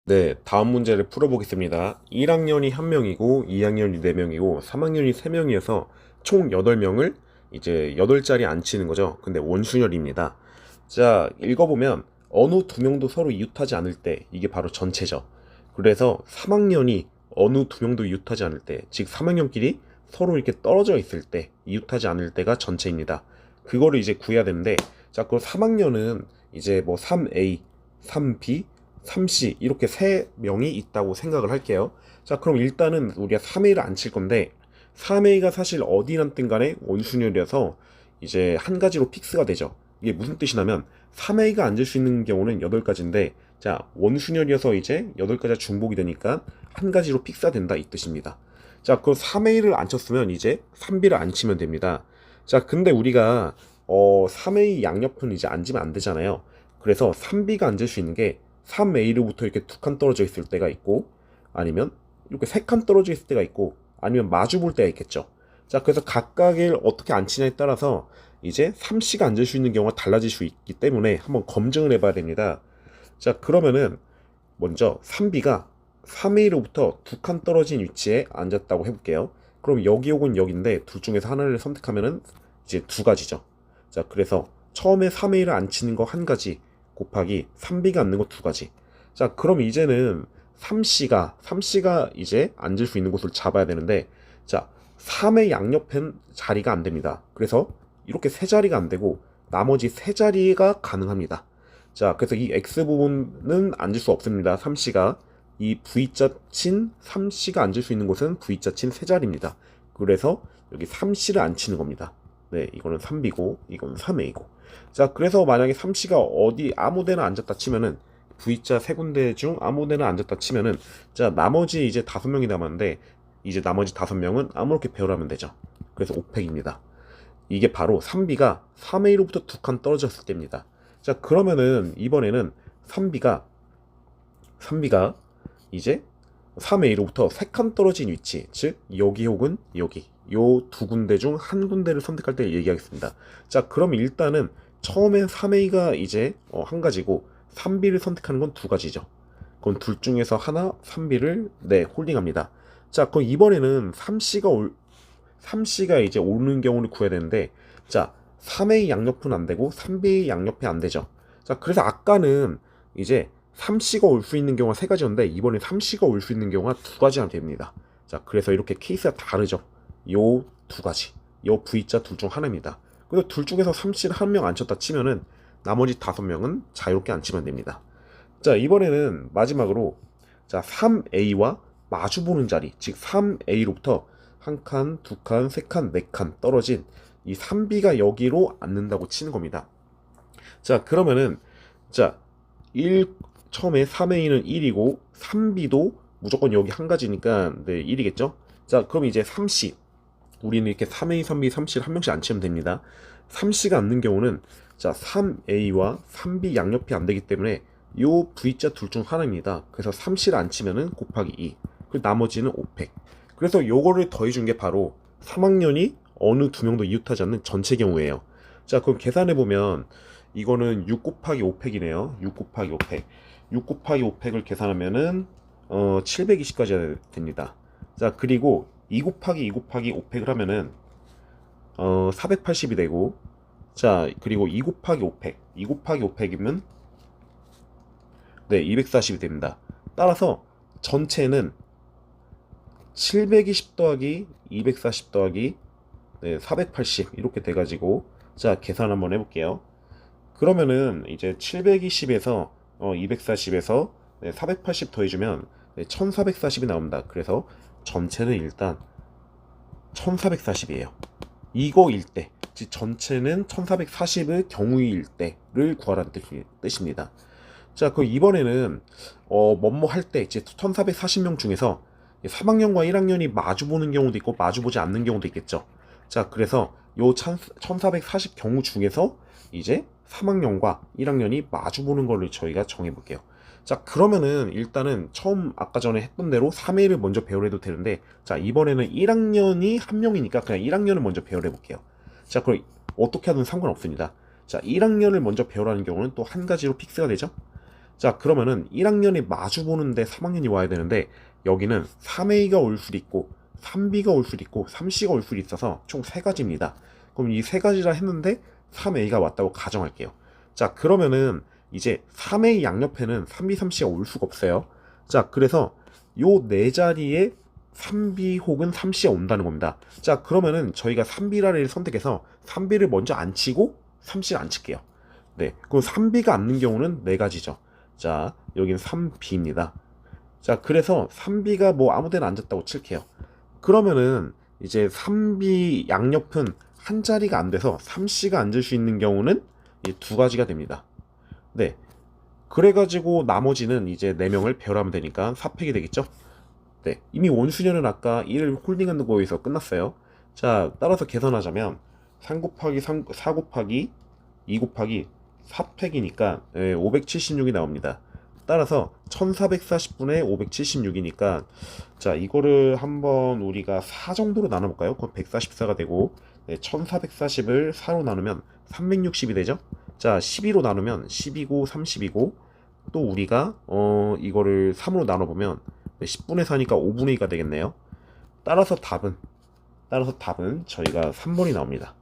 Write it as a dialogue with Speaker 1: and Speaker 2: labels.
Speaker 1: 네, 다음 문제를 풀어보겠습니다. 1학년이 1명이고, 2학년이 4명이고, 3학년이 3명이어서 총 8명을 이제 8자리 앉히는 거죠. 근데 원순열입니다. 자, 읽어보면 어느 두 명도 서로 이웃하지 않을 때 이게 바로 전체죠. 그래서 3학년이 어느 두 명도 이웃하지 않을 때, 즉 3학년끼리 서로 이렇게 떨어져 있을 때, 이웃하지 않을 때가 전체입니다. 그거를 이제 구해야 되는데, 자, 그 3학년은 이제 뭐 3A, 3B, 3C 이렇게 세 명이 있다고 생각을 할게요. 자, 그럼 일단은 우리가 3A를 안 칠 건데 3A가 사실 어디란 뜬 간에 원순열이어서 이제 한 가지로 픽스가 되죠. 이게 무슨 뜻이냐면 3A가 앉을 수 있는 경우는 8가지인데 자, 원순열이어서 이제 8가지가 중복이 되니까 한 가지로 픽스가 된다 이 뜻입니다. 자, 그 3A를 안 쳤으면 이제 3B를 안 치면 됩니다. 자, 근데 우리가 3A 양옆은 이제 앉으면 안 되잖아요. 그래서 3B가 앉을 수 있는 게 3A로부터 이렇게 두 칸 떨어져 있을 때가 있고 아니면 이렇게 세 칸 떨어져 있을 때가 있고 아니면 마주 볼 때가 있겠죠. 자, 그래서 각각을 어떻게 앉히냐에 따라서 이제 3C가 앉을 수 있는 경우가 달라질 수 있기 때문에 한번 검증을 해봐야 됩니다. 자, 그러면은 먼저 3B가 3A로부터 두 칸 떨어진 위치에 앉았다고 해볼게요. 그럼 여기 혹은 여기인데 둘 중에서 하나를 선택하면은 이제 두 가지죠. 자, 그래서 처음에 3A를 앉히는 거 한 가지 곱하기 3B가 앉는 거 두 가지. 자, 그럼 이제는 3C가 이제 앉을 수 있는 곳을 잡아야 되는데, 자, 3의 양옆엔 자리가 안 됩니다. 그래서 이렇게 세 자리가 안 되고 나머지 세 자리가 가능합니다. 자, 그래서 이 X 부분은 앉을 수 없습니다. 3C가. 이 V자 친 3C가 앉을 수 있는 곳은 V자 친 세 자리입니다. 그래서 여기 3C를 앉히는 겁니다. 네, 이거는 3B고, 이거는 3A고. 자, 그래서 만약에 3C가 어디 아무 데나 앉았다 치면은, V자 세 군데 중 아무 데나 앉았다 치면은, 자, 나머지 이제 5명이 남았는데, 이제 나머지 5명은 아무렇게 배열하면 되죠. 그래서 5팩입니다. 이게 바로 3B가 3A로부터 두 칸 떨어졌을 때입니다. 자, 그러면은 이번에는 3B가 이제 3A로부터 3칸 떨어진 위치, 즉 여기 혹은 여기 요 두 군데 중 한 군데를 선택할 때 얘기하겠습니다. 자, 그럼 일단은 처음엔 3A가 이제 한 가지고 3B를 선택하는 건 두 가지죠. 그럼 둘 중에서 하나 3B를 홀딩합니다. 자, 그럼 이번에는 3C가 이제 오르는 경우를 구해야 되는데 자, 3A 양옆은 안 되고 3B 양옆이 안 되죠. 자, 그래서 아까는 이제 3C가 올 수 있는 경우가 세 가지였는데 이번에 3C가 올 수 있는 경우가 두 가지나 됩니다. 자, 그래서 이렇게 케이스가 다르죠. 요 두 가지, 요 V자 둘 중 하나입니다. 그래서 둘 중에서 3C를 한 명 앉혔다 치면은 나머지 5명은 자유롭게 앉히면 됩니다. 자, 이번에는 마지막으로 자, 3A와 마주보는 자리, 즉 3A로부터 한 칸, 두 칸, 세 칸, 네 칸 떨어진 이 3B가 여기로 앉는다고 치는 겁니다. 자, 그러면은 자, 1 처음에 3A는 1이고 3B도 무조건 여기 한 가지니까 네, 1이겠죠? 자, 그럼 이제 3C 우리는 이렇게 3A, 3B, 3C를 한 명씩 앉히면 됩니다. 3C가 앉는 경우는 자, 3A와 3B 양옆이 안 되기 때문에 요 V자 둘 중 하나입니다. 그래서 3C를 앉히면은 곱하기 2. 그리고 나머지는 5팩. 그래서 요거를 더해준 게 바로 3학년이 어느 두 명도 이웃하지 않는 전체 경우예요. 자, 그럼 계산해보면 이거는 6 곱하기 5팩이네요. 6 곱하기 5팩. 6 곱하기 5팩을 계산하면은 720까지 됩니다. 자, 그리고 2 곱하기 2 곱하기 5팩을 하면은 480이 되고 자, 그리고 2 곱하기 5팩. 2 곱하기 5팩이면 네, 240이 됩니다. 따라서 전체는 720 더하기 240 더하기 네, 480 이렇게 돼가지고 자, 계산 한번 해볼게요. 그러면은 이제 720에서 240에서 480 더해주면 1440이 나옵니다. 그래서 전체는 일단 1440이에요. 이거일 때, 즉 전체는 1440의 경우일 때를 구하라는 뜻입니다. 자, 그럼 이번에는 뭐뭐 할 때 이제 1440명 중에서 3학년과 1학년이 마주 보는 경우도 있고 마주 보지 않는 경우도 있겠죠. 자, 그래서 요 1440 경우 중에서 이제 3학년과 1학년이 마주 보는 걸로 저희가 정해 볼게요. 자, 그러면은 일단은 처음 아까 전에 했던 대로 3회를 먼저 배열해도 되는데 자, 이번에는 1학년이 한 명이니까 그냥 1학년을 먼저 배열해 볼게요. 자, 그럼 어떻게 하든 상관없습니다. 자, 1학년을 먼저 배열하는 경우는 또 한 가지로 픽스가 되죠. 자, 그러면은 1학년이 마주 보는데 3학년이 와야 되는데 여기는 3A가 올 수도 있고 3B가 올 수도 있고 3C가 올 수도 있어서 총 3가지입니다. 그럼 이 3가지라 했는데 3A가 왔다고 가정할게요. 자, 그러면은 이제 3A 양옆에는 3B, 3C가 올 수가 없어요. 자, 그래서 요 네 자리에 3B 혹은 3C가 온다는 겁니다. 자, 그러면은 저희가 3B라를 선택해서 3B를 먼저 안 치고 3C를 안 칠게요. 네, 그럼 3B가 앉는 경우는 4가지죠. 자, 여기는 3B입니다. 자, 그래서 3B가 뭐 아무 데나 앉았다고 칠게요. 그러면은 이제 3B 양옆은 한 자리가 안 돼서 3C가 앉을 수 있는 경우는 이 2가지가 됩니다. 네, 그래가지고 나머지는 이제 4명을 배열하면 되니까 4팩이 되겠죠? 네, 이미 원수녀는 아까 1을 홀딩하는 거에서 끝났어요. 자, 따라서 계산하자면 3 곱하기 4 곱하기 2 곱하기 4팩이니까 576이 나옵니다. 따라서 1440분의 576이니까 자, 이거를 한번 우리가 4 정도로 나눠볼까요? 그럼 144가 되고 1440을 4로 나누면 360이 되죠? 자, 12로 나누면 10이고 30이고 또 우리가 이거를 3으로 나눠보면 10분의 4니까 5분의 2가 되겠네요. 따라서 답은 저희가 3번이 나옵니다.